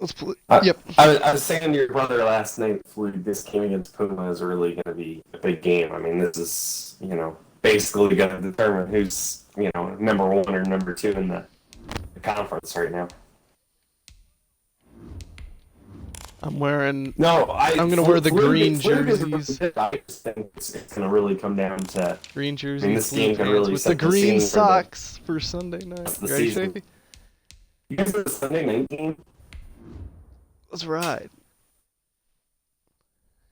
Let's play. I, Yep. I was saying to your brother last night, Floyd, this game against Puma is really going to be a big game. I mean, this is, basically going to determine who's, number one or number two in the conference right now. I'm wearing. No, I'm gonna wear the green jerseys. I just think it's going to really come down to Green jerseys, this blue game can pants really with set the the green scene socks for Sunday night. the Ready, season. Shafee? You guys have a Sunday night game? Let's ride.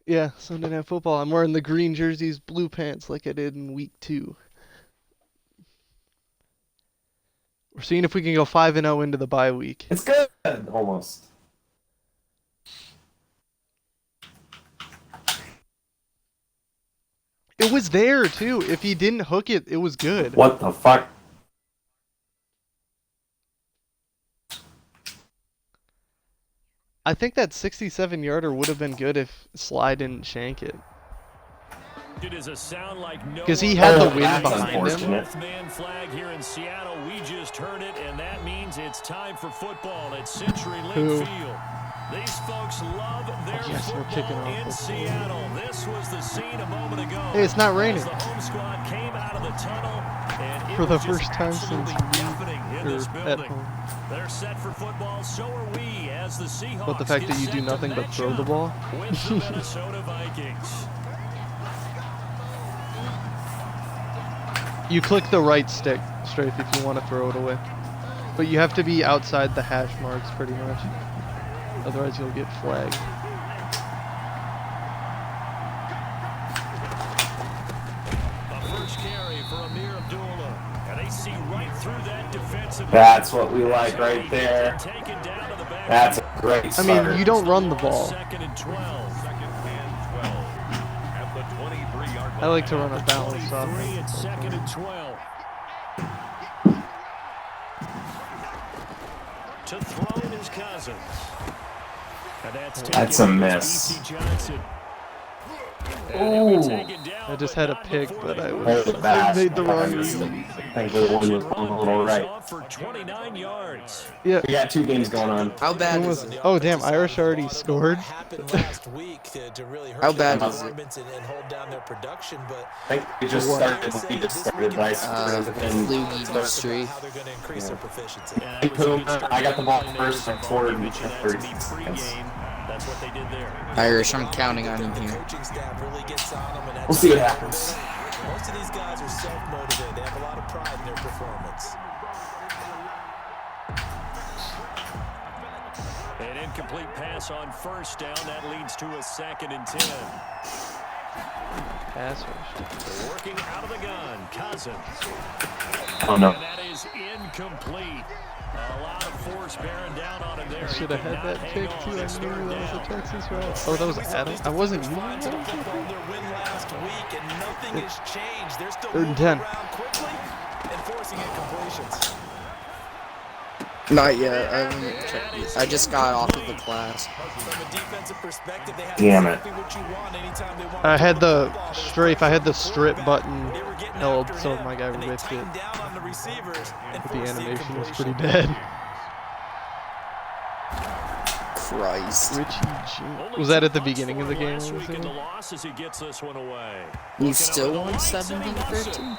Yeah, Sunday Night Football. I'm wearing the green jerseys, blue pants like I did in week 2. We're seeing if we can go 5-0 into the bye week. It's good, almost. It was there, too. If he didn't hook it, it was good. What the fuck? I think that 67-yarder would have been good if Sly didn't shank it. Because he had the wind behind him. Man flag here in Seattle. We just heard it, and that means it's time for football at CenturyLink Field. These folks love their football in Seattle. This was the scene a moment ago. Hey, it's not raining. The home squad came out of the tunnel, and for the first time since at home. They're set for football, so are we, as the Seahawks. But the fact that you do nothing but throw the ball. With the Minnesota Vikings. You click the right stick, Strafe, if you want to throw it away. But you have to be outside the hash marks, pretty much. Otherwise, you'll get flagged. A first carry for Amir Abdullah. And they see right through that defensive. That's what we like right there. That's a great start. I mean, you don't run the ball. Second and 12. I like to run a balanced Three offense. second and 12. To throw his Cousins. And That's a miss. Ooh. I just had a pick, but I made the wrong read. I think the one was a little right. For 29 yards. Yeah. We got 2 games going on. How bad was it? Oh, damn, Irish already scored. How bad was it? I think we just started. We just started by Flugy streak. Hey, Puma, I got the ball first and forward in 30 seconds. That's what they did there. Irish, I'm counting on you here. We'll see what happens. Most of these guys are self-motivated. They have a lot of pride in their performance. An incomplete pass on first down. That leads to a 2nd and 10. Pass rush. They're working out of the gun. Cousins. Oh, no. And that is incomplete. A lot of force bearing down on him there. I should have had that pick, too. I knew that was a Texas route. Oh, that was Adam? I wasn't you. Their win last week, and nothing has changed. They're still 3rd and moving 10. around quickly and forcing incompletions. Not yet. I just got off of the class. From a defensive perspective, they have Damn it. exactly what you want anytime they want I had the football. strafe. I had the strip button They were getting held, after so him, my guy and they ripped it. tightened down on the receivers and But the forced animation was pretty incompletion. bad. Christ. Richie G. Was that at the beginning of the game? Last week in the loss as he gets this one away. You still won 70-13?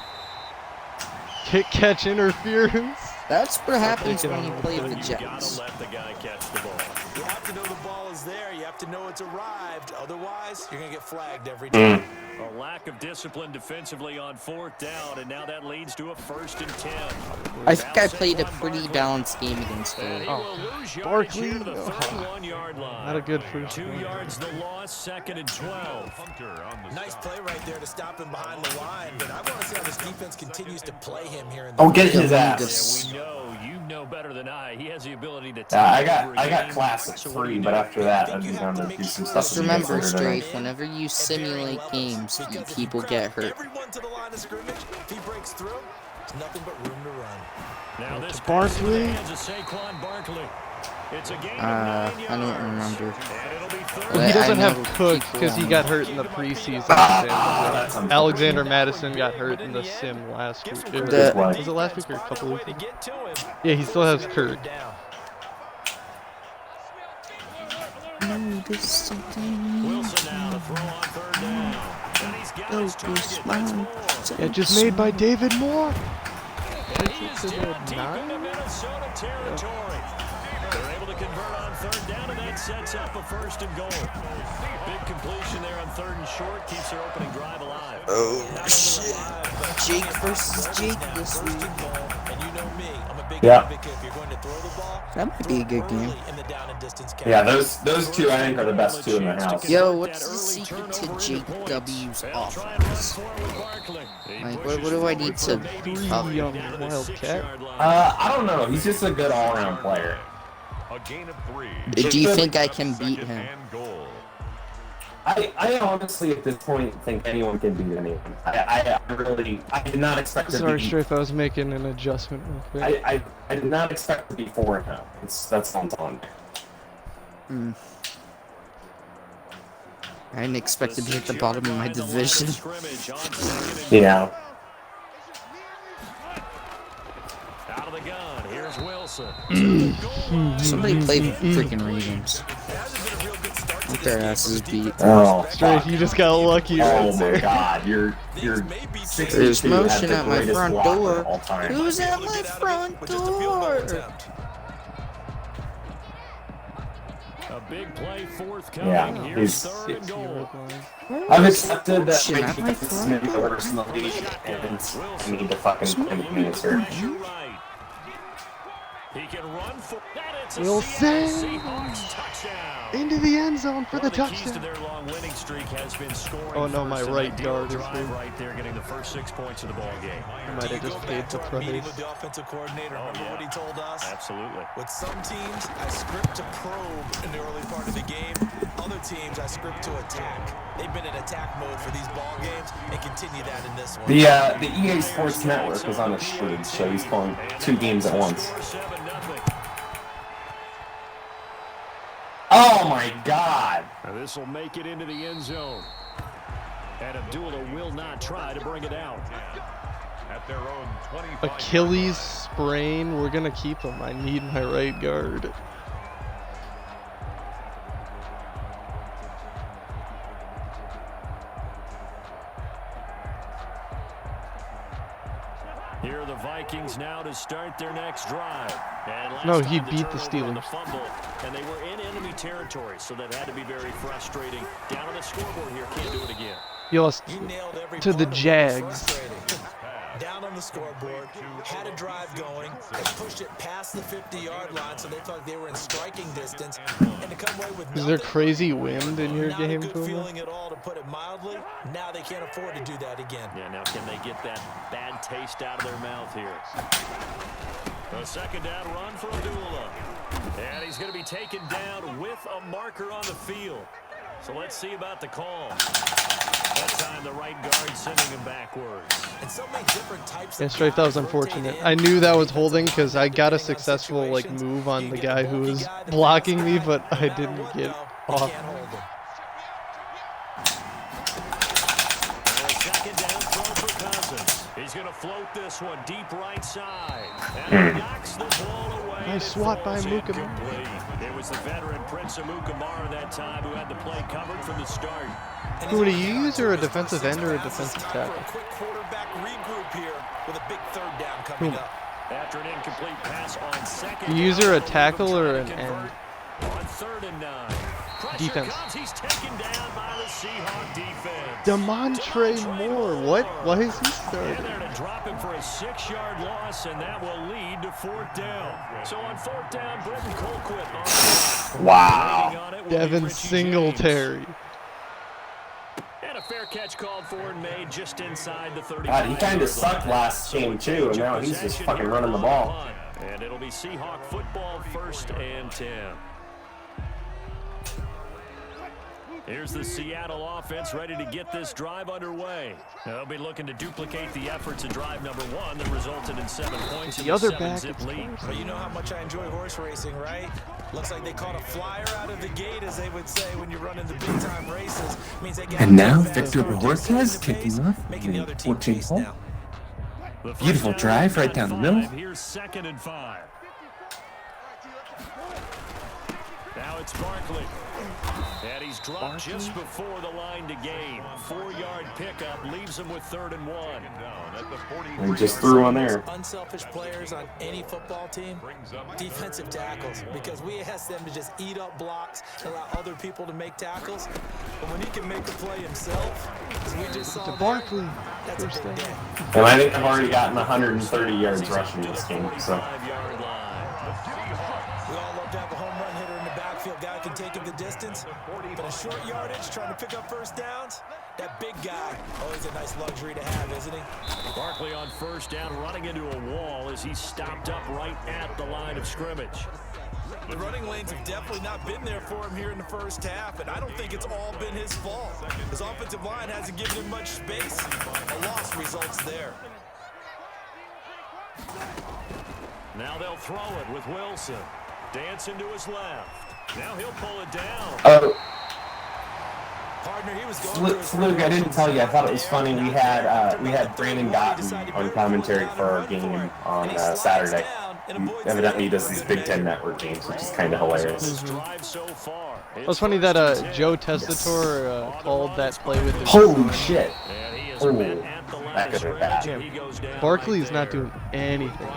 Kick catch interference. That's what happens when you play the You gotta Jets. let the guy catch the ball. You have to know the ball is there. You have to know it's arrived. Otherwise, you're going to get flagged every time. A lack of discipline defensively on 4th down, and now that leads to a 1st and 10. I think I played a pretty balanced game against They Philly. will lose yards Barkley. here to the 31-yard line. Not a good first 2 one. yards the loss, 2nd and 12. Nice play right there to stop him behind the line, but I want to see how this defense continues to play him here in the Oh, get his ass. This- We know, you know better than I. He has the ability to take Yeah, over I a got game. class at So what do 3, you but do? after that, I'd be down to do some stuff. Just remember, Strafe, whenever you simulate games, people get hurt. Everyone to the line of scrimmage. If he breaks through, there's nothing but room to run. Now this Barkley. pass in the hands of Saquon Barkley. It's a gain of 9 I yards. don't remember. And it'll be 3rd. Well, he I doesn't know have Cook people because he on- got hurt in the preseason. that's unfortunate. Alexander Madison got hurt in the sim last week. Or- The- was it last week or a couple weeks ago? Yeah, he still has Kirk. Wilson now to throw on third down. And he's got his target. That's Moore. Yeah, just made by David Moore. And he is down deep into Minnesota territory. They're able to convert on third down, and that sets up a 1st and goal. Big completion there on 3rd and short keeps their opening drive alive. Oh, shit. Jake versus Jake this week. And you know me, I'm a big Yeah. advocate. If you're going to throw the ball, That might be a good game. early in the down and distance Yeah, category. those two I think are the best two in the house. Yo, what's the secret to Jake W's offense? Like, what do I need to cover? Young Wildcat. I don't know. He's just a good all-around player. A gain of 3. Do you think I can beat him? And goal. I honestly at this point think anyone can beat anyone. I did not expect to Sorry, be. Strafe, I was making an adjustment real quick. I did not expect to be 4-0. That's all I'm telling you. I didn't expect to be at the bottom of my division. Yeah. Out of the gun, here's Wilson. Somebody play freaking Ravens. Get their asses beat. Oh, Strafe, you just got lucky right oh my there. God, you're 62 There's at motion the at my greatest front blocker door. of all time. Who's at my front door? A big play forthcoming. Yeah, Here's he's- 3rd and goal. I've accepted that Shit, my at my defense is maybe the front worst in the league, and I need to fucking play minutes here. Pressure right. He can run for that. It's a Wilson! Seattle Seahawks touchdown. Into the end zone for One the of the keys to touchdown. their long winning streak has been scoring. Oh, no, my first, and right that deal guard is drive here. right there, getting the first 6 points of the ball game. I might have just paid the Meeting price. with the offensive coordinator. Oh, Remember yeah. what he told us? Absolutely. With some teams, I script to probe in the early part of the game. Other teams, I script to attack. They've been in attack mode for these ball games and continue that in this one. The EA Sports Network was on a shooting, so he's pulling 2 games at once. Score 7-0. Oh my God! Now this will make it into the end zone. And Abdullah will not try to bring it out. At their own 25. Achilles sprain. We're gonna keep him. I need my right guard. Here are the Vikings now to start their next drive. And last No, time he the beat the turnover and Steelers. fumble, and they were in enemy territory, so that had to be very frustrating. Down on the scoreboard here, can't do it again. You lost You nailed every to the part of it. Jags. Frustrating. Down on the scoreboard, had a drive going, and pushed it past the 50-yard line, so they felt they were in striking distance. And to come away with Is there nothing, crazy wind in your not game, a good Puma? feeling at all, to put it mildly. Now they can't afford to do that again. Yeah, now can they get that bad taste out of their mouth here? A second down run for Abdullah. And he's going to be taken down with a marker on the field. So let's see about the call. That time the right guard sending him backwards. And so many different types Yeah, of Strafe, that was guys rotate unfortunate. in. I knew that was holding because I got a successful like move on the guy who was blocking me, but I didn't get off. And a second down throw for Cousins. He's going to float this one deep right side. And he knocks the ball away. Nice It swat by falls Mukamara. incomplete. It was the veteran Prince Amukamara that time who had the play covered from the start. Who would he use, or a defensive end or a defensive tackle? Quick quarterback regroup here with a big third down coming up. After an incomplete pass on second You use her a down, tackle or trying an to end? convert On 3rd and 9. Pressure Defense. comes. He's taken down by the Seahawk defense. Demontre Moore. What? Why is he And starting? they're to drop him for a 6-yard loss, and that will lead to 4th down. So on 4th down, Britton Colquitt on Wow. waiting on it will be Devin Richie Singletary. James. And a fair catch called for and made just inside the 30. God, he kind of sucked last game too, and now he's just fucking running the ball. And it'll be Seahawk football 1st and 10. Here's the Seattle offense ready to get this drive underway. They'll be looking to duplicate the efforts of drive number 1 that resulted in 7 points. The and a other 7-zip back, lead. Well, you know how much I enjoy horse racing, right? Looks like they caught a flyer out of the gate, as they would say when you're running the big-time races. Means they get And now out fast, Victor just Bojorquez setting the pace, kicking off making the the other team 14th chase hole. now. The first Beautiful down drive is right at down the 5. middle. Here's 2nd and 5. Now it's Barkley. And he's dropped just before the line to gain. 4-yard pickup leaves him with 3rd and 1. And just threw one there. Unselfish players on any football team, defensive tackles, because we ask them to just eat up blocks, allow other people to make tackles. But when he can make a play himself, as we just saw Barkley. that's a big day. And I think I've already gotten 130 yards rushing this game. So. We all love to have a home run hitter in the backfield, guy who can take it the distance. But a short yardage, trying to pick up first downs, that big guy, always a nice luxury to have, isn't he? Barkley on 1st down, running into a wall as he stopped up right at the line of scrimmage. The running lanes have definitely not been there for him here in the first half, and I don't think it's all been his fault. His offensive line hasn't given him much space. A loss results there. Now they'll throw it with Wilson. Dancing to his left. Now he'll pull it down. Partner, he was going Luke, I didn't tell you. I thought it was funny. We had Brandon Gotten on commentary for our game on Saturday. Evidently, he does these Big Ten Network games, which is kind of hilarious. It was funny that Joe Tessitore called that play with his Holy shit! Oh, that could have been bad. Barkley is not doing anything.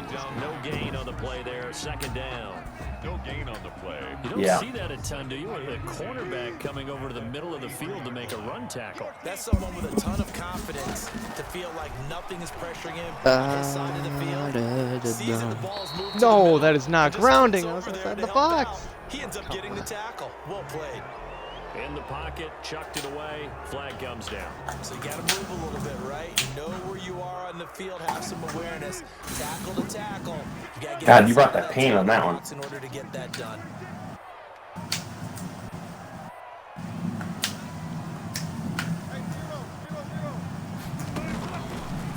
No gain on the play there. 2nd down. No gain on the play. You don't see that a ton, do you? A cornerback coming over to the middle of the field to make a run tackle. That's someone with a ton of confidence to feel like nothing is pressuring him on his side of the field. Sees that the ball's moved No, that is not grounding. I was inside the box. He ends up getting the tackle. Well played. In the pocket, chucked it away. Flag comes down. So you got to move a little bit, right? Know where you are on the field. Have some awareness. Tackle to tackle. You gotta get God, you brought that pain on that one. in order to get that done.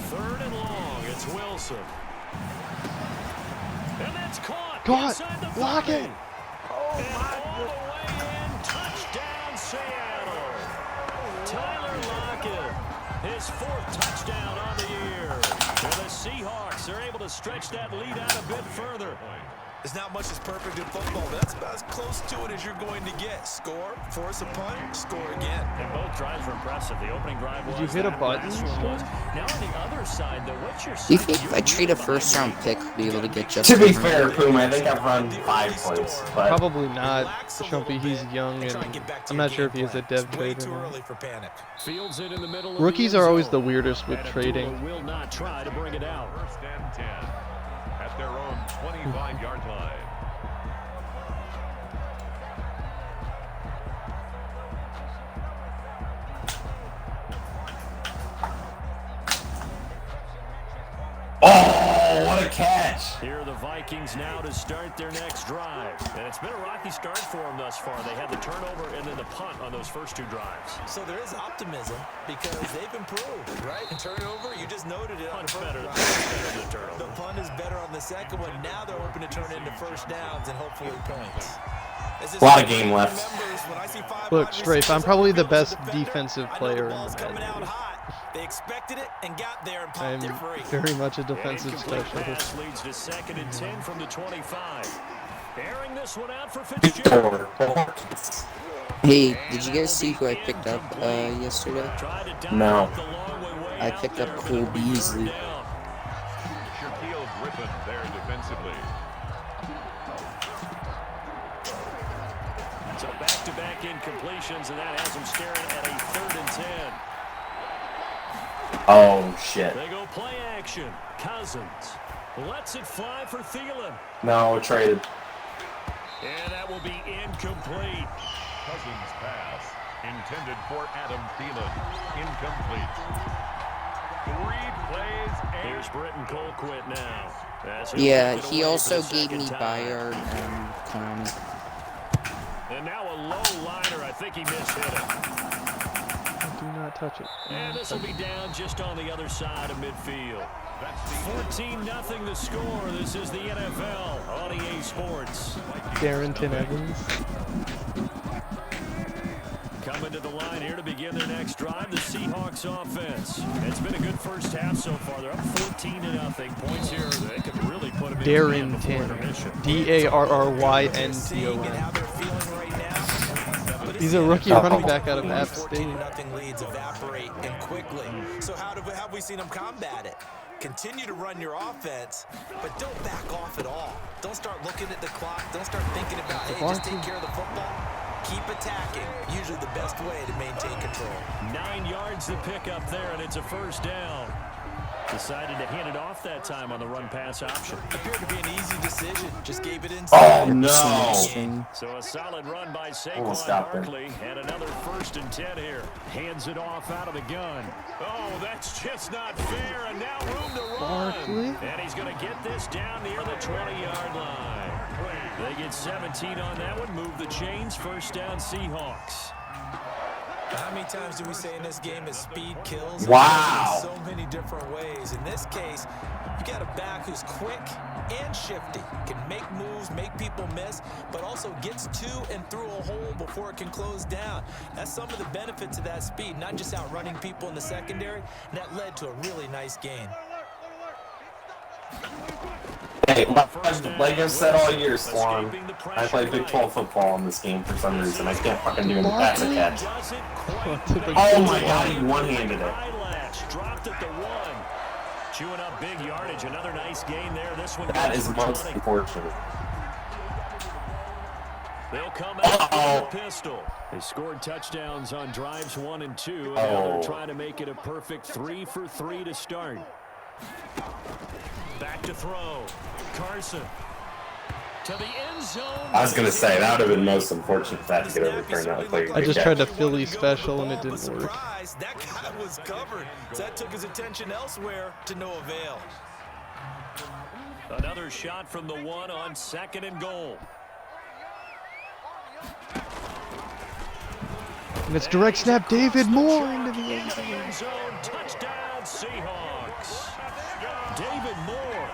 Third and long. It's Wilson. And that's caught. God, Inside the block 30. it. And all the way in. Touchdown, Seattle. Tyler Lockett, his 4th touchdown on the year. And the Seahawks are able to stretch that lead out a bit further. There's not much that's perfect in football, but that's about as close to it as you're going to get. Score, force a punt, score again. And both drives were impressive. The opening drive was. Did you hit a that button? last one was. Now on the other side, though, what's your Do you think if I trade a 1st-round pick, I'll be able to get just? To be fair, Puma, I think I've run 5 plays, but Probably not. Chumpy, he's young, and I'm not sure if he has a dev Way trade too or not. early for panic. Fields it in the middle of Rookies the are end always zone. the weirdest with trading. Amendola will not try to bring it out. 1st and 10 at their own 25-yard line. oh, what a catch! Here are the Vikings now to start their next drive. And it's been a rocky start for them thus far. They had the turnover and then the punt on those first 2 drives. So there is optimism because they've improved, right? Turnover, you just noted it on the Punt's first better, drive. punt's better than the turnover. The punt is better on the second one. Now they're hoping to turn it into first downs and hopefully points. A lot of game left. Look, Strafe, I'm probably the best defensive player in the coming out Madden. hot. They expected it and got there and I'm popped it free. very much a defensive Incomplete specialist. pass leads to 2nd and 10 from the 25. Airing this one out for Fitzgerald. Hey, did you guys see who I picked up yesterday? No. I picked up Cole Beasley. Shaquille Griffin there defensively. So back-to-back incompletions, and that has them staring at a 3rd and 10. Oh, shit. They go play action. Cousins lets it fly for Thielen. No, traded. And that will be incomplete. Cousins pass intended for Adam Thielen. Incomplete. 3 plays. Here's Britton Colquitt now. Yeah, he also gave me Bayard and Conley. And now a low liner. I think he mishit it. Do not touch it. And this will be down just on the other side of midfield. 14-0 the score. This is the NFL on EA Sports. Darrington Evans. Coming to the line here to begin their next drive, the Seahawks offense. It's been a good first half so far. They're up 14-0. Points here, they could really put them in the game before Darrington. intermission. Darrynton. And how they're feeling right He's a rookie running back out of App State. 14-0 leads evaporate and quickly. So how have we seen them combat it? Continue to run your offense, but don't back off at all. Don't start looking at the clock. Don't start thinking about, hey, just take care of the football. Keep attacking. Usually the best way to maintain control. 9 yards to pick up there, and it's a first down. Decided to hand it off that time on the run-pass option. Appeared to be an easy decision. Just gave it inside. Oh, no. So a solid run by Saquon Barkley, and another 1st and 10 here. Hands it off out of the gun. Oh, that's just not fair, and now room to run. Barkley? And he's going to get this down near the 20-yard line. They get 17 on that one, move the chains, first down Seahawks. How many times do we say in this game that speed kills? Wow. So many different ways. In this case, you got a back who's quick and shifty, can make moves, make people miss, but also gets to and through a hole before it can close down. That's some of the benefits of that speed, not just outrunning people in the secondary, and that led to a really nice gain. Hey, like I said all year, Swan, I play Big 12 football in this game for some reason. I can't fucking do any pass or catch. Oh my god, he one-handed it. Dropped at the 1. Chewing up big yardage. Another nice gain there. This one That is most unfortunate. They'll come out with a pistol. They scored touchdowns on drives 1 and 2, and now they're trying to make it a perfect 3 for 3 to start. Back to throw. Carson to the end zone. I was gonna say that would have been most unfortunate if that to get overturned. That looked like a I big just catch. tried to Philly special and it didn't work. That guy was covered. So that took his attention elsewhere to no avail. Another shot from the 1 on 2nd and goal. And it's direct snap David Moore into the end zone. Touchdown Seahawks. David Moore,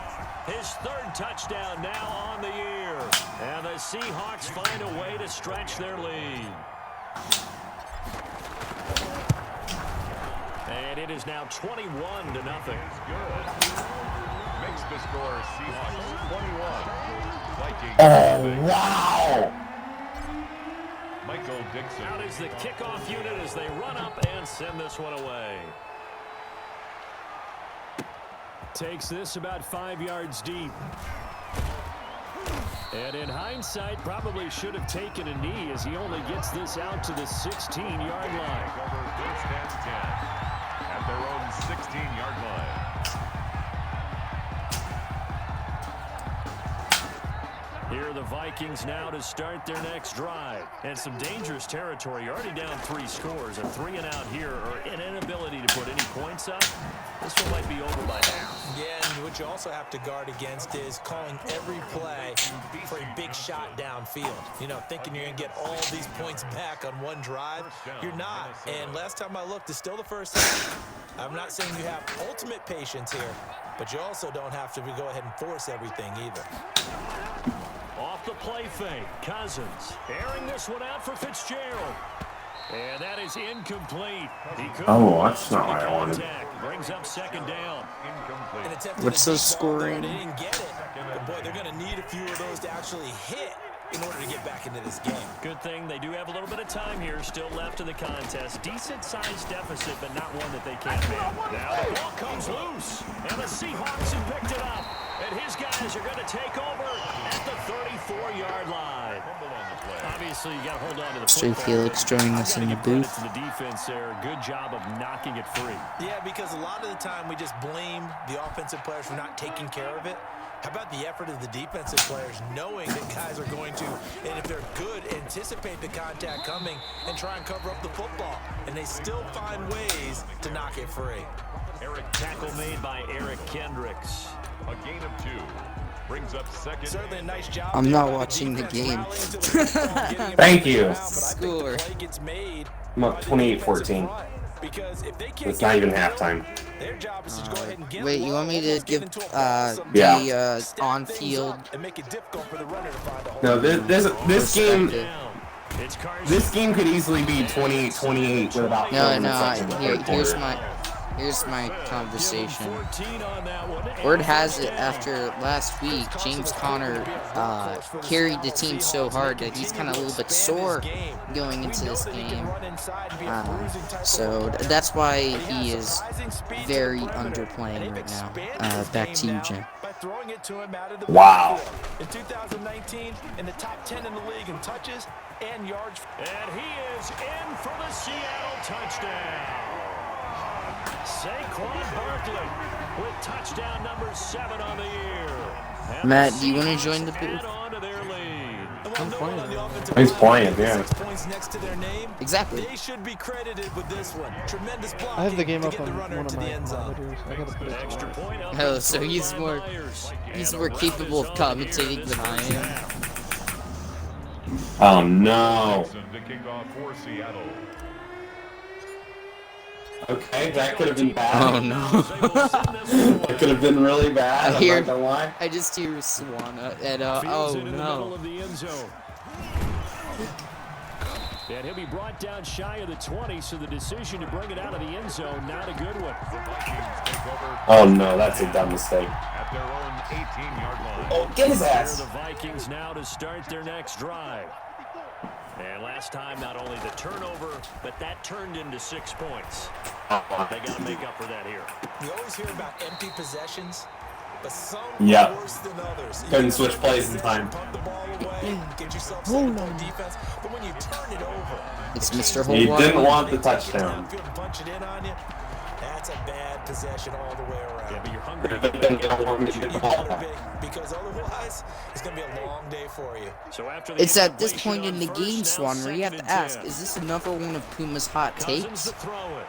his 3rd touchdown now on the year. And the Seahawks find a way to stretch their lead. And it is now 21-0. Makes the score Seahawks 21. Vikings. Oh, wow! Michael Dixon. Out is the kickoff unit as they run up and send this one away. Takes this about 5 yards deep. And in hindsight, probably should have taken a knee as he only gets this out to the 16-yard line. Over 1st and 10 at their own 16-yard line. Here are the Vikings now to start their next drive. And some dangerous territory. You're already down 3 scores. A 3-and-out here or an inability to put any points up. This one might be over by half. Yeah, and what you also have to guard against is calling every play for a big shot downfield. You know, thinking you're going to get all these points back on one drive. You're not. And last time I looked, it's still the first half. I'm not saying you have ultimate patience here, but you also don't have to go ahead and force everything either. Off the play fake, Cousins airing this one out for Fitzgerald. And that is incomplete. Oh, that's not what I wanted. Brings up 2nd down. What's the scoring? They didn't get it. But boy, they're going to need a few of those to actually hit in order to get back into this game. Good thing they do have a little bit of time here still left in the contest. Decent-sized deficit, but not one that they can't win. Now the ball comes loose, and the Seahawks have picked it up. And his guys are going to take over at the 34-yard line. Obviously, you got to hold on to the Straight football. Felix joining us in the booth. To the defense there. Good job of knocking it free. Yeah, because a lot of the time we just blame the offensive players for not taking care of it. How about the effort of the defensive players knowing that guys are going to, and if they're good, anticipate the contact coming and try and cover up the football. And they still find ways to knock it free. Tackle made by Eric Kendricks. A gain of 2. Brings up 2nd. Certainly a nice job. I'm not watching the game. Thank you. Score. I'm up 28-14. It's not even halftime. Their job is to go ahead and get Wait, you want me to give Yeah. the on-field? and make it difficult for the runner to find a hole. No, this game It's Carson. this game could easily be 28-28 with about No, 4 no. minutes left in the third Here's quarter. my. Here's my conversation. Word has it after last week, James Conner carried the team so hard that he's kind of a little bit sore going into this game. So that's why he is very underplaying right now. Back to you, Jim. Wow. In 2019, in the top 10 in the league in touches and yards. And he is in for the Seattle touchdown. Saquon Barkley with touchdown number 7 on the year. And Matt, do you want to join the booth? I'm playing. He's playing, yeah. Exactly. They should be credited with this one. Tremendous blocking I have the game to up get on the runner one to of the my end zone. monitors. I gotta put it Extra on. point up Oh, so he's more capable of commentating than I am. Oh no. To kick off for Seattle. Okay, that could have been bad. Oh no. That could have been really bad. I hear- I'm not gonna lie. I just hear Swana and Fields oh it in the middle no. of the end zone. And he'll be brought down shy of the 20, so the decision to bring it out of the end zone, not a good one. Oh no, that's a dumb mistake. At their own 18-yard line. Oh, get his Here are ass. the Vikings now to start their next drive. And last time, not only the turnover, but that turned into 6 points. They got to make up for that here. You always hear about empty possessions, but some Yeah. are worse than others. You Couldn't can switch plays in time. punt the ball away, get yourself set up on defense, but when you turn it over, It's Mr. He Holwart. didn't want the they take it touchdown. downfield and punch it in on you, that's a bad possession all the way around. Yeah, but you're hungry to They get don't want me to You get the better ball. be, because otherwise, it's going to be a long day for you. So after the It's at this incompletion point in on the first, game, now Swan, where you have second to and ask, 10. is this another one of Puma's hot Cousins takes? to throw it.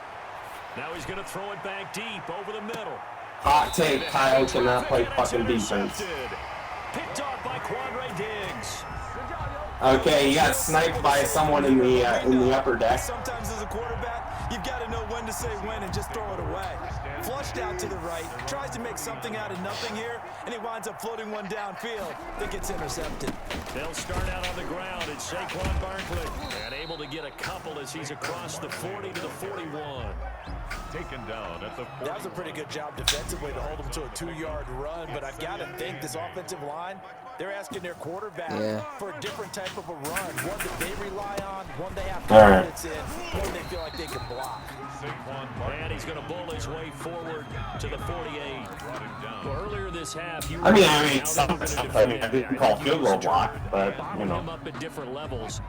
Now he's going to throw it back deep over the middle. Hot take, Kyle cannot play fucking defense. Picked off by Quandre Diggs. Okay, he got sniped by someone in the upper deck. Sometimes as a quarterback, you've got to know when to say when and just throw it away. Flushed out to the right, tries to make something out of nothing here, and he winds up floating one downfield that gets intercepted. They'll start out on the ground. It's Saquon Barkley. And able to get a couple as he's across the 40 to the 41. Taken down at the 40. That was a pretty good job defensively to hold him to a 2-yard run, but I've got to think this offensive line, they're asking their quarterback for a different type of a run, one that they rely on, one they have confidence in, one they feel like they can block. And he's going to bowl his way forward to the 48. Well, earlier this half, you I mean, some I didn't call field goal block, but you know. them up at different levels.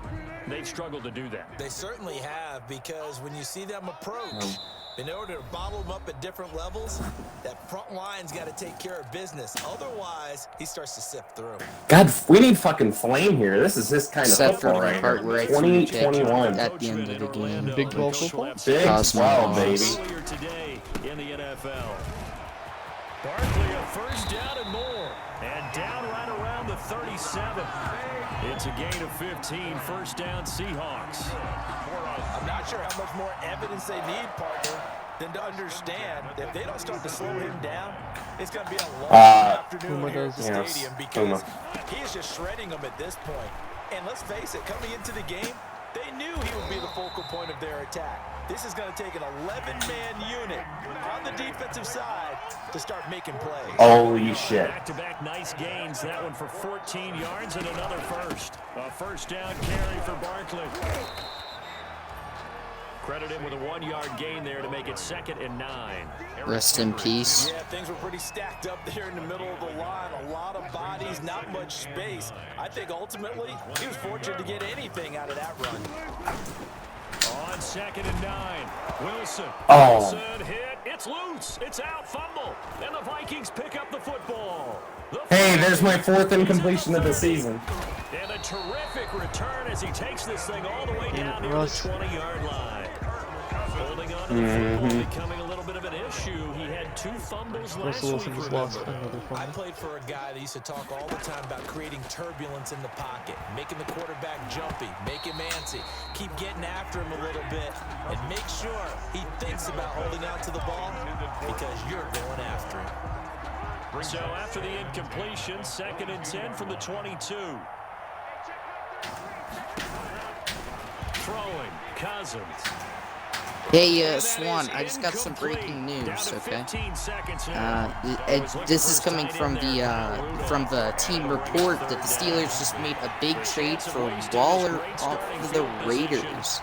They've struggled to do that. They certainly have, because when you see them approach, in order to bottle them up at different levels, that front line's got to take care of business. Otherwise, he starts to sift through. God, we need fucking Flame here. This is his kind of Except for football the right part here. where I threw Jake 2021. at the end of the game. Big 12 football? Big Cosmo 12, Moss. baby. Earlier today in the NFL. Barkley a first down and more. And down right around the 37. It's a gain of 15. First down, Seahawks. I'm not sure how much more evidence they need, partner, than to understand that if they don't start to slow him down, it's going to be a long afternoon Puma here at the does. Yes, stadium, Puma. because he is just shredding them at this point. And let's face it, coming into the game, they knew he would be the focal point of their attack. This is going to take an 11-man unit on the defensive side to start making plays. Holy shit. Back-to-back nice gains. That one for 14 yards and another first. A first down carry for Barkley. Credit him with a 1-yard gain there to make it 2nd and 9. Rest in peace. Yeah, things were pretty stacked up there in the middle of the line. A lot of bodies, not much space. I think ultimately he was fortunate to get anything out of that run. On 2nd and 9. Wilson. Oh. Wilson hit. It's loose. It's out. Fumble. And the Vikings pick up the football. Hey, there's my 4th incompletion of the season. And a terrific return as he takes this thing all the way down near Russ. the 20-yard line. Holding on to the football becoming a little bit of an issue. He had 2 fumbles last Russell Wilson week, just lost remember. another I fumble. played for a guy that used to talk all the time about creating turbulence in the pocket, making the quarterback jumpy, make him antsy, keep getting after him a little bit, and make sure he thinks about holding on to the ball because you're going after him. So after the incompletion, 2nd and 10 from the 22. Throwing, Cousins. Hey, Swan, I just got some breaking news, okay? This is coming from the team report that the Steelers just made a big trade for Waller off the Raiders.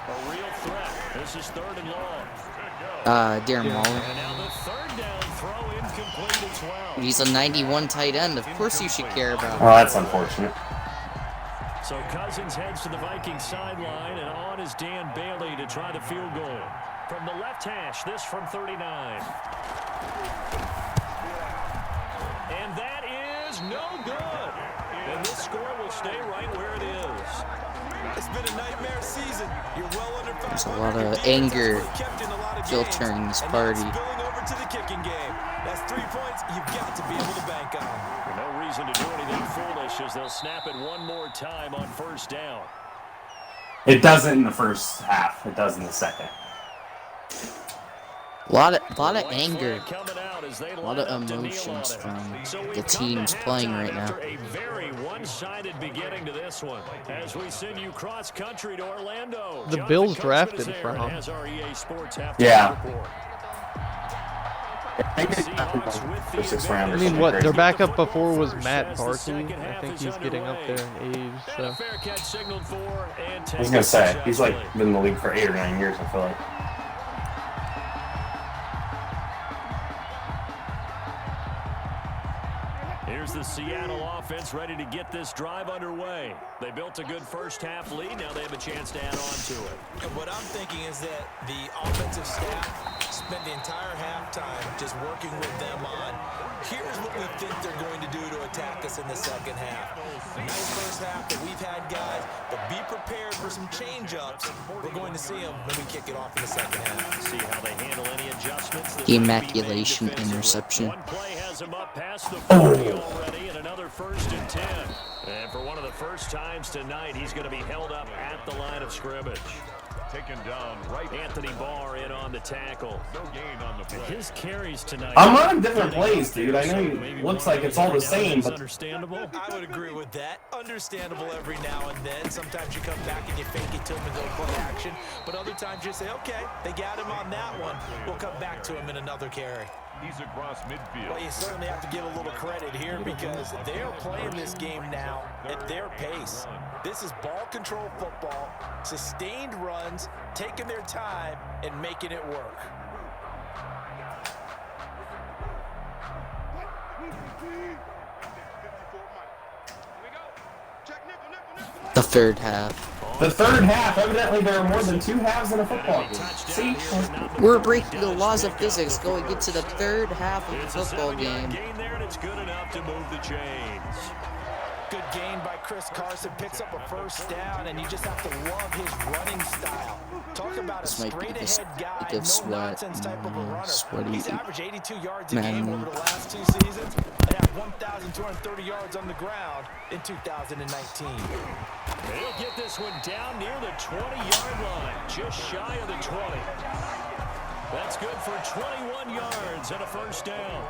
Darren Waller. He's a 91 tight end. Of course you should care about him. Well, that's unfortunate. So Cousins heads to the Vikings sideline, and on is Dan Bailey to try the field goal. From the left hash, this from 39. And that is no good. And this score will stay right where it is. It's been a nightmare season. You're well under 500. There's a lot of anger filtering this party. Spilling over to the kicking game. That's 3 points you've got to be able to bank on. No reason to do anything foolish as they'll snap it one more time on first down. It doesn't in the first half. It does in the second. A lot of anger, a lot of emotions from the teams playing right now. A very one-sided beginning to this one. As we send you cross country to Orlando. The Bills drafted from him. Yeah. I mean, what their backup before was Matt Barkley. I think he's getting up there in age. So. I was gonna say he's like been in the league for 8 or 9 years. I feel like. Here's the Seattle offense ready to get this drive underway. They built a good first half lead. Now they have a chance to add on to it. And what I'm thinking is that the offensive staff spent the entire halftime just working with them on, here's what we think they're going to do to attack us in the second half. Nice first half that we've had, guys, but be prepared for some change-ups. We're going to see them when we kick it off in the second half. See how they handle any adjustments. The immaculation interception. One play has him up past the 40 already, and another 1st and 10. And for one of the first times tonight, he's going to be held up at the line of scrimmage. Taken down right. Anthony Barr in on the tackle. No gain on the play. His carries tonight. I'm running different plays, dude. I know it looks like it's all the same, but understandable. I would agree with that. Understandable every now and then. Sometimes you come back and you fake it to him and go play action. But other times you say, okay, they got him on that one. We'll come back to him in another carry. He's across midfield. Well, you certainly have to give a little credit here because they're playing this game now at their pace. This is ball control football, sustained runs, taking their time, and making it work. The third half. the third half, evidently there are more than 2 halves in a football game. See? We're breaking the laws of physics going into the third half of the football game. It's good enough to move the chains. Good gain by Chris Carson, picks up a first down, and you just have to love his running style. Talk about a straight-ahead guy, no-nonsense type of a runner. He's averaged 82 yards a game over the last 2 seasons and had 1,230 yards on the ground in 2019. They'll get this one down near the 20-yard line, just shy of the 20. That's good for 21 yards and a first down.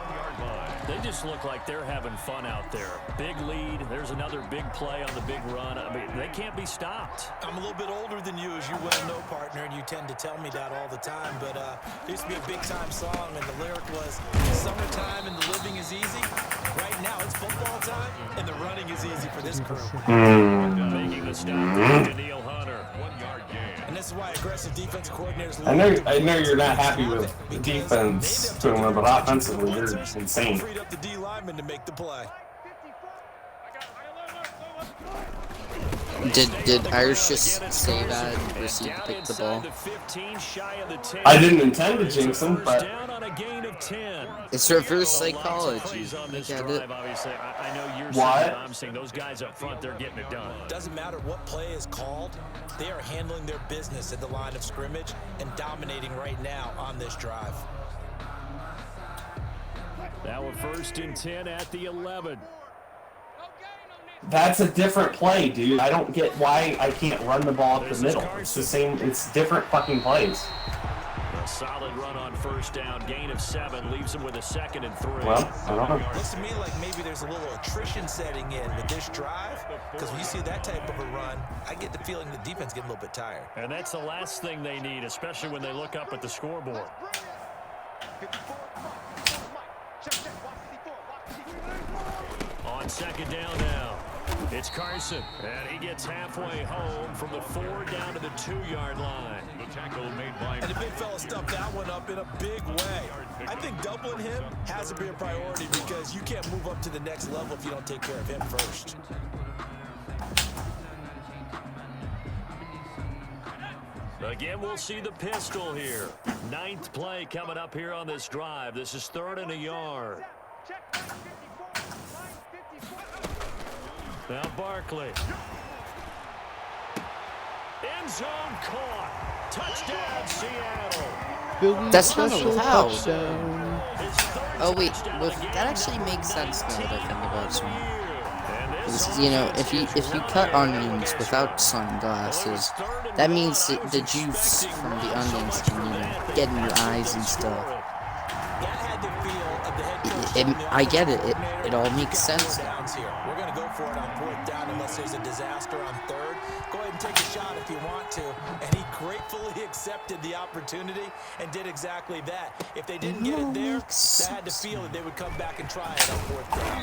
They just look like they're having fun out there. Big lead. There's another big play on the big run. I mean, they can't be stopped. I'm a little bit older than you, as you well know, partner, and you tend to tell me that all the time. But there used to be a big-time song, and the lyric was, summertime and the living is easy. Right now, it's football time, and the running is easy for this crew. Making the stop to Neil Hunter. 1-yard gain. And this is why aggressive defense coordinators... I know you're not happy with the defense, but offensively, you're insane. Freed up the D lineman to make the play. Did Irish just say that and proceed to pick the ball? I didn't intend to jinx him, but it's reverse psychology. I get it. What? I'm saying those guys up front, they're getting it done. Doesn't matter what play is called, they are handling their business at the line of scrimmage and dominating right now on this drive. Now we're 1st and 10 at the 11. that's a different play, dude. I don't get why I can't run the ball up the middle. It's the same. It's different fucking plays. solid run on first down. Gain of 7 leaves him with a 2nd and 3. Well, I don't know. Looks to me like maybe there's a little attrition setting in with this drive, because when you see that type of a run, I get the feeling the defense getting a little bit tired. And that's the last thing they need, especially when they look up at the scoreboard. On 2nd down now, it's Carson, and he gets halfway home from the 4 down to the 2-yard line. The tackle made by... And the big fella stuffed that one up in a big way. I think doubling him has to be a priority, because you can't move up to the next level if you don't take care of him first. Again, we'll see the pistol here. 9th play coming up here on this drive. This is 3rd and a yard. Now Barkley. End zone caught. Touchdown, Seattle. That's not Special allowed. touchdown. Oh wait, well, that actually makes sense now that I think about it. Because, you know, if you cut onions without sunglasses, that means that the juice from the onions can, you know, get in your eyes and stuff. I get it. It all makes sense. We're going to go for it on 4th down unless there's a disaster on 3rd. Go ahead and take a shot if you want to. And he gratefully accepted the opportunity and did exactly that. If they didn't get it there, they had to feel that they would come back and try it on 4th down.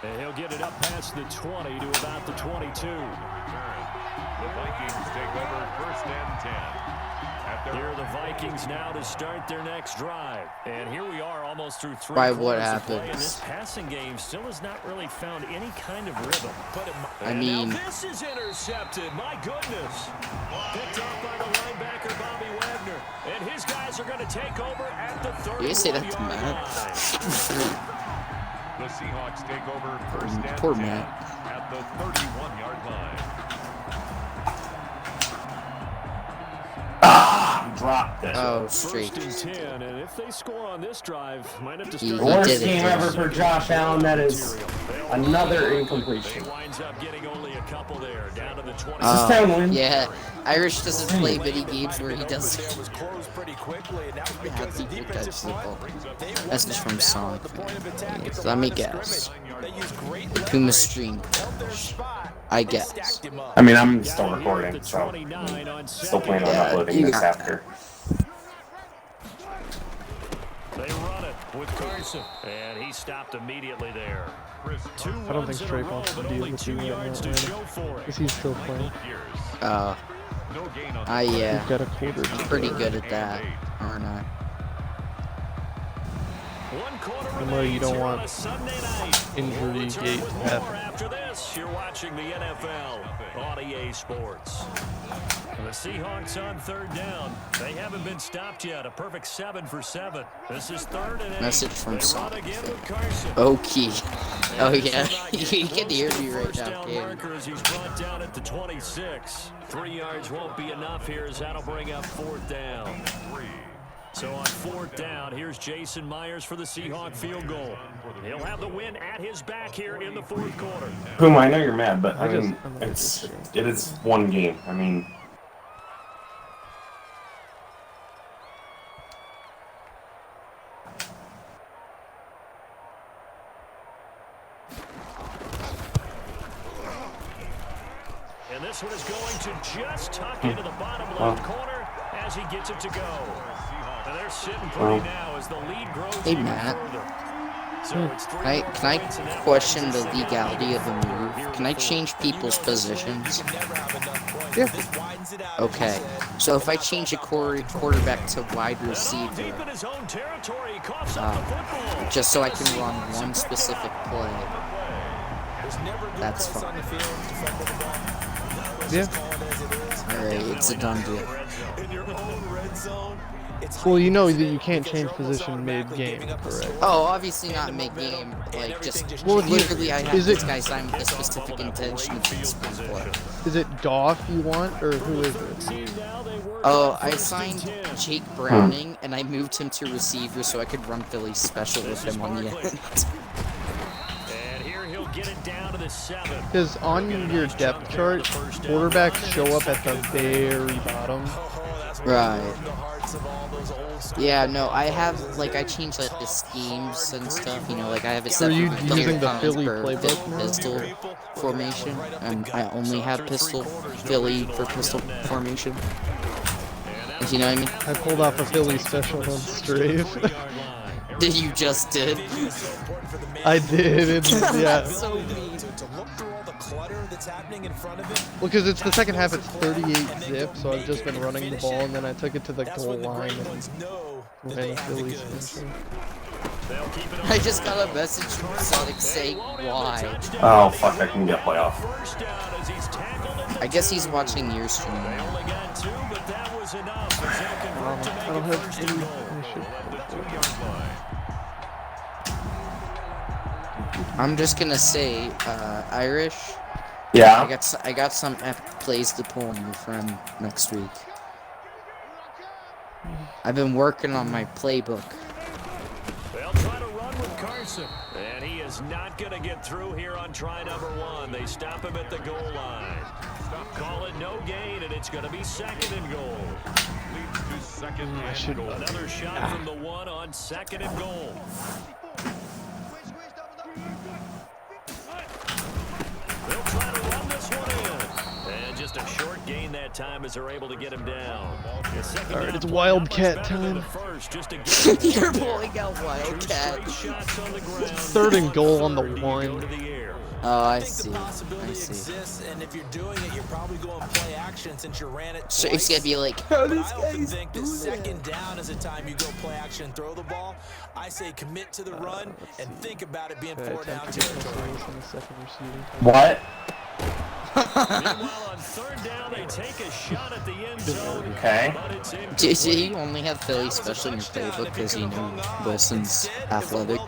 And he'll get it up past the 20 to about the 22. The Vikings take over 1st and 10. Here are the Vikings now to start their next drive. And here we are almost through 3 By what quarters of play, and happens? this passing game still has not really found any kind of rhythm. I mean, now this is intercepted. My goodness. Picked up by the linebacker, Bobby Wagner. And his guys are going to take over at the 31-yard you say that to Matt? The Seahawks take over 1st and Poor 10 Matt. at the 31-yard line. Dropped it. Oh, straight. 1st and 10, and if they score on this drive, might have to He start. The worst did it, game didn't ever he? for Josh Allen. That is another incompletion. He winds up getting only a couple there, down to the 20. Just tell him. Yeah, Irish doesn't play many games where he does. It was closed pretty quickly, and that was Yeah, because the people defensive touch the ball. front, they won Message that from battle Song. at the point of attack at the Let me line of guess. scrimmage. They used great Puma leverage, stream. held their spot, I and guess. stacked him up. I mean, I'm still Down here at recording, the so 29 on still 2nd. planning on Yeah, uploading you this got after. They run it with Carson, and he stopped immediately there. 2 I don't runs think in a Drake row, wants to but deal only with 2 you right yards now, to man. show for it. Is he still playing? No gain on Yeah, He's got a quarter. I'm pretty good at that, aren't I? 1 quarter Don't worry, you remains don't here want on a Sunday night. injury We'll return gate with to more happen. after this. You're watching the NFL on EA Sports. And the Seahawks on 3rd down. They haven't been stopped yet. A perfect 7 for 7. This is 3rd and 8. Message from They Song. run again with Carson. Okay. Oh And this yeah, is not you getting can close hear to me right first now, down kid. marker as he's brought down at the 26. 3 yards won't be enough here as that'll bring up 4th down. So on 4th down, here's Jason Myers for the Seahawk field goal. He'll have the win at his back here in the 4th quarter. Puma, I know you're mad, but I I just- mean, I'm not it is one game. I mean, And this one is going to just tuck into the bottom left corner as he gets it to go. And they're sitting pretty now as the lead grows Hey, even Matt. further. So it's 3 Can I points, and that question brings the us legality of the here move? in Can I the change people's positions? Yeah. Okay. So if I change a quarterback to wide fourth. And receiver, deep in his own territory, he coughs up the football. just so I can run one specific play, that's fine. Yeah. Alright, it's a done deal. In your own red zone, it's Well, you know that heightened you can't because change you're almost position automatically mid-game, giving up the correct? score. Oh, obviously not mid-game, like just Well, if you- literally I have is this it- guy signed with a specific intention to this play. Is it Goff you want, or who is it? Oh, I signed Jake Browning and I moved him to receiver so I could run Philly special with him on the end. And here he'll get it down to the 7. Because on your depth chart, quarterbacks show up at the very bottom. Right. Yeah, no, I have, like, I changed, like, the schemes and stuff, you know, like, I have it So set are you for using the Philly for playbook now? pistol formation, and I only have pistol Philly for pistol formation. If you know what I mean? I pulled off a Philly special on strafe. You just did. I did, yeah. That's so mean. Well, because it's the second half, it's 38 zip, so I've just been running the ball, and then I took it to the goal line and ran a Philly special. I just got a message from Sonic saying why. Oh fuck! I can get playoff. I guess he's watching your stream. I don't have any. I'm just gonna say, Irish. Yeah. I got some epic plays to pull on your friend next week. I've been working on my playbook. They'll try to run with Carson, and he is not going to get through here on try number 1. They stop him at the goal line. Call it no gain, and it's going to be 2nd and goal. Leads to 2nd and goal. Another shot from the 1 on 2nd and goal. They'll try to run this one in. And just a short gain that time as they're able to get him down. All right, it's Wildcat time. You're pulling out Wildcat. 3rd and goal on the 1. Oh, I see. I see. And if you're doing it, you're probably going play action since you ran it. So it's gonna be like, how these guys think the 2nd down is the time you go play action, throw the ball. I say commit to the run and think about it being 4 down territory. What? Meanwhile, on 3rd down, they take a shot at the end zone. Okay. JJ, you only have Philly special in your playbook because you know Wilson's athletic.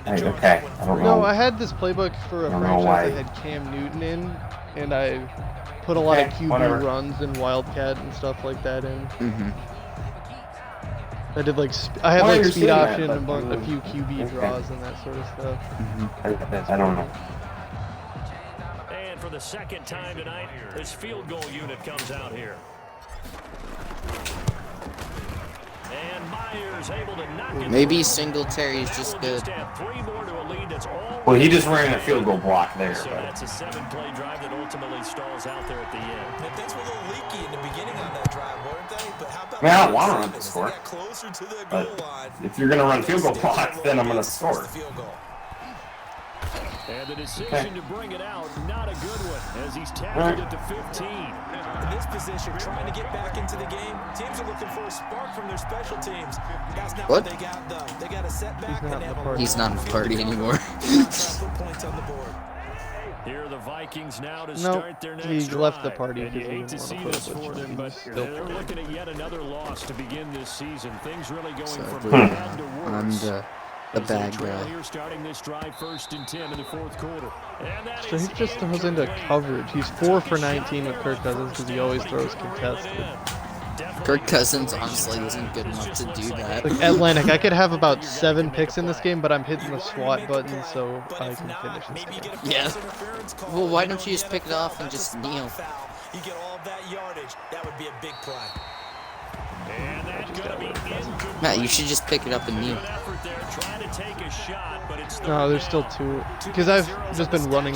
Okay. I don't know. No, I had this playbook for a franchise that had Cam Newton in, and I put a lot of QB runs and Wildcat and stuff like that in. I did like I had like speed option and a few QB draws and that sort of stuff. I don't know. And for the 2nd time tonight, this field goal unit comes out here. And Myers able to knock it. Maybe Singletary is just good. Well, he just ran a field goal block there. So that's a 7-play drive that ultimately stalls out there at the end. But things were a little leaky in the beginning on that drive, weren't they? But how about I mean, I don't want to run the score. Closer to the But goal line. if you're going to run field goal blocks, then I'm going to score. And the decision to bring it out, not a good one, as he's tackled at the 15. In this position, trying to get back into the game, teams are looking for a spark from their special teams. That's not what they got, though. They got a setback. He's not in the party anymore. Here are the Vikings now to start their next he drive. left the party and you because he hate to didn't see want to this put for up them, with but they're looking at yet another loss to begin this season. Things really going from Sadly, bad to I'm worse. the bad guy. Here starting this drive 1st and 10 in the 4th quarter. And that So he just throws into coverage. He's 4 for 19 with Kirk Cousins because he always throws contested. Kirk Cousins honestly isn't good enough to do that. Like Atlantic, I could have about 7 picks in this game, but I'm hitting the SWAT button so I can finish this game. Yeah. Well, why don't you just pick it off and just kneel? You get all that yardage. That would be a big play. And that's going to be incomplete. Matt, you should just pick it up and kneel. No, there's still 2. Because I've just been running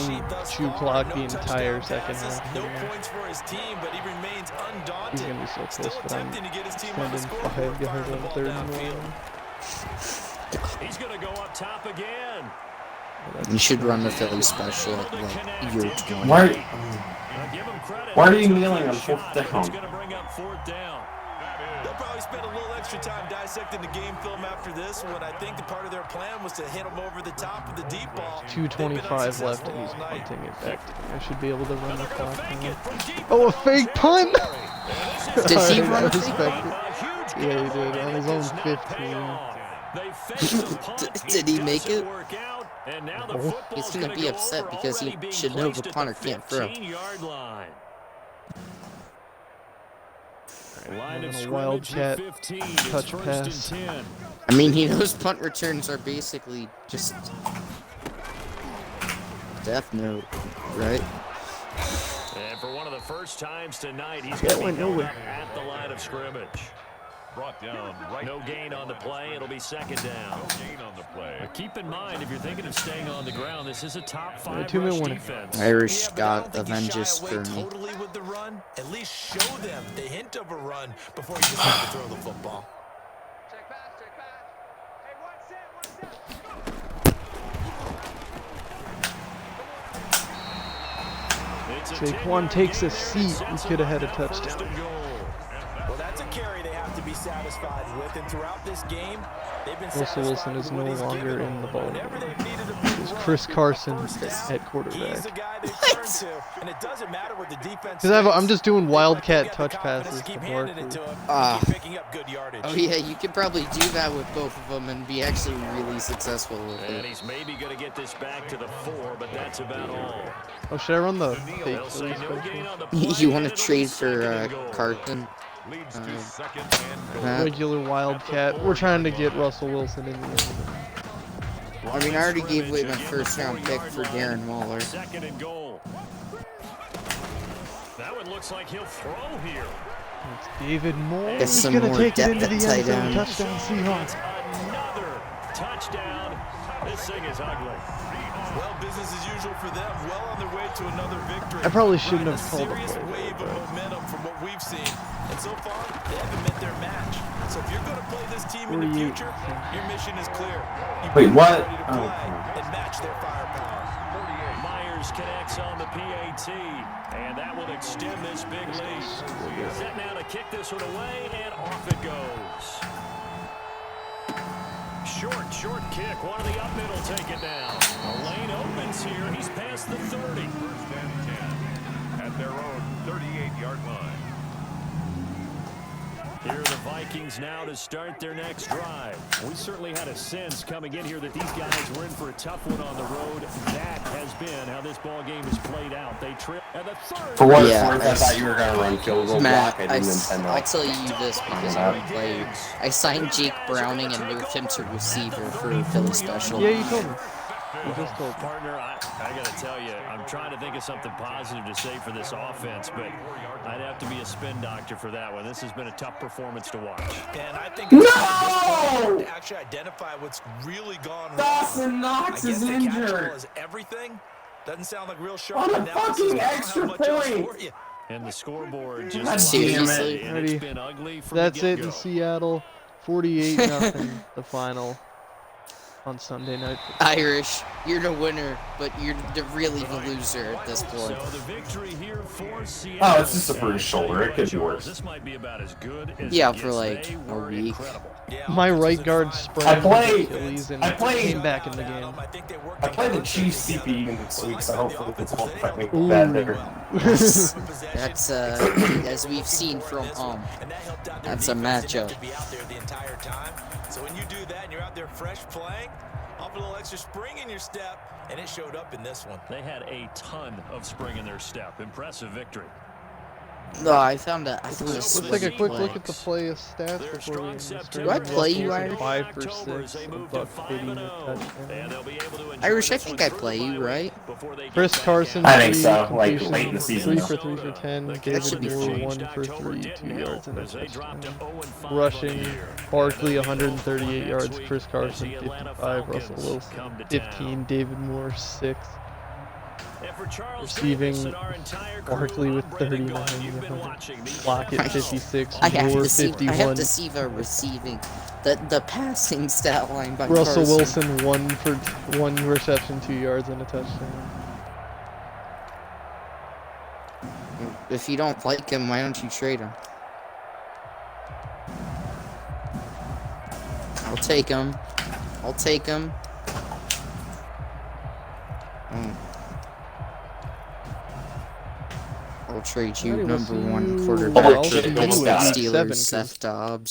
chew clock the entire second half. No points for his team, but he remains undaunted. He's going to be so close, but I'm standing 5 yards on 3rd and 1. He's going to go up top again. You should run the Philly special at like year 20. Why are you kneeling on 4th down? They'll probably spend a little extra time dissecting the game film after this one. I think the part of their plan was to hit him over the top of the deep ball. 2:25 left and he's punting it back to me. I should be able to run the clock now. Oh, a fake punt! Did he run a fake punt? Yeah, he did. On his own 15. Did he make it? Oh. He's going to be upset because he should know the punter can't throw. And a Wildcat touch pass. I mean, he knows punt returns are basically just death note, right? And for one of the first times tonight, he's going to be nowhere at the line of scrimmage. Brought down right. No gain on the play. It'll be second down. No gain on the play. But keep in mind, if you're thinking of staying on the ground, this is a top 5 2-minute rush warning. defense. Irish Yeah, but I don't got think you Avengers shy for away me. totally with the run. At least show them the hint of a run before you decide to throw the football. Saquon takes a seat. We could have had a touchdown. Well, that's a carry they have to be satisfied with. And throughout this game, they've been Russell Wilson is satisfied no with what he's longer given in the them. ball Whenever game. they've needed a big It's run, Chris Carson first down, at he's quarterback. the guy they turn to, and it doesn't matter what the defense Because I'm thinks. just doing They wildcat got the touch confidence passes to to keep handing it Barkley. to him and Ah. keep picking up good yardage. Oh yeah, you could probably do that with both of them and be actually really successful with And it. he's maybe going to get this back to the 4, but that's about all. Oh, should I run the fake They'll say release no special? gain on the play. You want to and it'll be trade second for and goal. Carson? Leads to Uh, second and goal. Regular wildcat. We're trying to get Russell Wilson in the end. I mean, I already gave away my first round pick for Darren Waller. Second and goal. That one looks like he'll throw here. It's David Moore. Get He's some gonna more take it depth into the at end tight zone. end. Touchdown Seahawks. Another touchdown. This thing is ugly. Well, business as usual for them. Well on their way to another victory. I probably shouldn't Riding have called a the serious play wave there, of but- momentum from what we've seen. And so far, they haven't met their match. So if you're going to play this team in the 48. future, your mission is clear. You Wait, better be what? ready to play and match their firepower. Myers connects on the PAT, and that will extend this big lead. Set now to kick this one away, and off it goes. Short kick. One of the up middle take it down. A lane opens here. He's past the 30. First and 10 at their own 38-yard line. Here are the Vikings now to start their next drive. We certainly had a sense coming in here that these guys were in for a tough one on the road. That has been how this ball game has played out. They trip and the third. For what it's Yeah, worth, I thought you were going to run field goal Matt, block. I didn't intend I'll that. tell you this because I don't play. I signed Jake Browning and moved him to receiver for Philly Special. Yeah, you told me. You just told me. Partner, I got to tell you, I'm trying to think of something positive to say for this offense, but I'd have to be a spin doctor for that one. This has been a tough performance to watch. And I think it's hard to actually identify what's really gone wrong. Dawson Knox I guess is the catch ball injured. is everything. Doesn't sound like real sharp On a analysis. fucking but I don't extra have much else point. for you. And the scoreboard just God Seriously? damn it. and it's been ugly from That's the it get-go. in Seattle. 48-0 the final on Sunday night. Irish, you're the winner, but you're really the loser at this So point. the victory here for Seattle. Oh, it's just a bruised shoulder. It could be worse. This might be about as good as Yeah, it for gets. like They a were week. incredible. Yeah, My offense right was guard fine. sprained played- his Achilles and I played- came back in the game. I think they worked I play the together Chiefs together. CP next week, so hopefully it's all Ooh. better. That's as we've seen from that's a matchup. To be out there the entire time. So when you do that and you're out there fresh playing, I'll put a little extra spring in your step, and it showed up in this one. They had a ton of spring in their step. Impressive victory. No, I found a Let's slick take a quick play. look at the play of stats before we end this. Do I play you, Irish? 5 for 6, a buck hitting a touchdown. Irish, I think I play you, right? Chris Carson, I think 3 so, like, completions, late in the season, 3 though. for 3 for 10. That David should be Moore, fine. 1 for 3, 2 yards and a touchdown. Rushing, Barkley 138 yards, Chris Carson 55, Russell Wilson 15, David Moore 6. Receiving, Barkley with 39, Lockett 56, I have Moore to see. I 51. have to see the receiving, the passing stat line by Russell Carson. Wilson 1 reception, 2 yards and a touchdown. If you don't like him, why don't you trade him? I'll take him. I'll take him. I'll trade you Alrighty, we'll number see 1 you- quarterback Holy for shit, the almost Pittsburgh got it. Steelers, 7, 'cause Seth Dobbs.